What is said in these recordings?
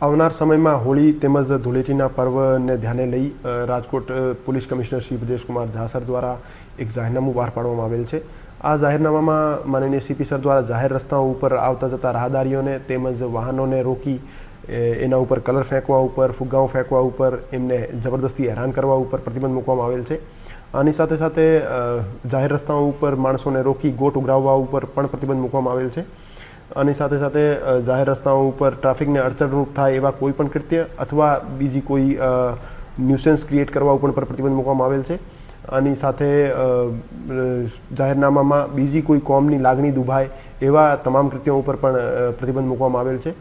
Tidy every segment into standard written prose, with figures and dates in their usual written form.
આવનાર સમયમાં હોળી તેમજ ધૂળેટીના પર્વને ધ્યાને લઈ Rajkot police commissioner Shri Brajeshkumar Jha sir દ્વારા એક જાહેરનામું બહાર પાડવામાં આવેલ છે। આ જાહેરનામામાં માનનીય સીપી સર દ્વારા જાહેર રસ્તાઓ ઉપર આવતા જતા રાહદારીઓને તેમજ વાહનોને રોકી એના ઉપર કલર ફેંકવા ઉપર, ફુગ્ગાઓ ફેંકવા ઉપર, એમને જબરદસ્તી હેરાન કરવા ઉપર પ્રતિબંધ મૂકવામાં આવેલ છે। આની સાથે સાથે જાહેર રસ્તાઓ ઉપર માણસોને રોકી ગોટ ઉઘરાવવા ઉપર પણ પ્રતિબંધ મૂકવામાં આવેલ છે। આની સાથે સાથે જાહેર રસ્તાઓ ઉપર ટ્રાફિકને અડચણરૂપ થાય એવા કોઈ પણ કૃત્ય અથવા બીજી કોઈ ન્યુસન્સ ક્રિએટ કરવા ઉપર પણ પ્રતિબંધ મૂકવામાં આવેલ છે। આની સાથે જાહેરનામામાં બીજી કોઈ કોમની લાગણી દુભાય એવા તમામ કૃત્યો ઉપર પણ પ્રતિબંધ મૂકવામાં આવેલ છે।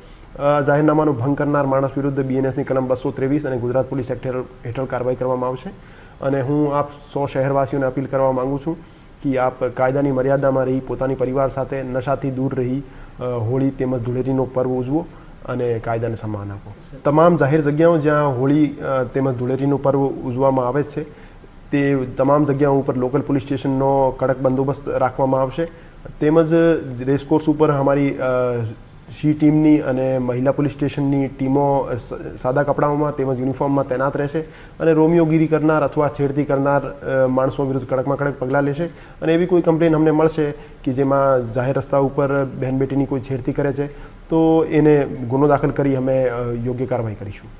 જાહેરનામાનો ભંગ કરનાર માણસ વિરુદ્ધ બીએનએસની કલમ 223 અને ગુજરાત પોલીસ એક્ટ હેઠળ કાર્યવાહી કરવામાં આવશે। અને હું આપ 100 શહેરવાસીઓને અપીલ કરવા માંગુ છું કે આપ કાયદાની મર્યાદામાં રહી પોતાની પરિવાર સાથે નશાથી દૂર રહી હોળી તેમજ ધૂળેટીનો પર્વ ઉજવો અને કાયદાને સન્માન આપો। તમામ જાહેર જગ્યાઓ જ્યાં હોળી તેમજ ધૂળેટીનો પર્વ ઉજવવામાં આવે છે તે તમામ જગ્યાઓ ઉપર લોકલ પોલીસ સ્ટેશનનો કડક બંદોબસ્ત રાખવામાં આવશે। તેમજ રેસકોર્સ ઉપર અમારી સી ટીમની અને મહિલા પોલીસ સ્ટેશનની ટીમો સાદા કપડાઓમાં તેમજ યુનિફોર્મમાં તૈનાત રહેશે અને રોમિયોગીરી કરનાર અથવા છેડતી કરનાર માણસો વિરુદ્ધ કડકમાં કડક પગલાં લેશે। અને એવી કોઈ કમ્પ્લેન અમને મળશે કે જેમાં જાહેર રસ્તા ઉપર બહેન બેટીની કોઈ છેડતી કરે છે તો એને ગુનો દાખલ કરી અમે યોગ્ય કાર્યવાહી કરીશું।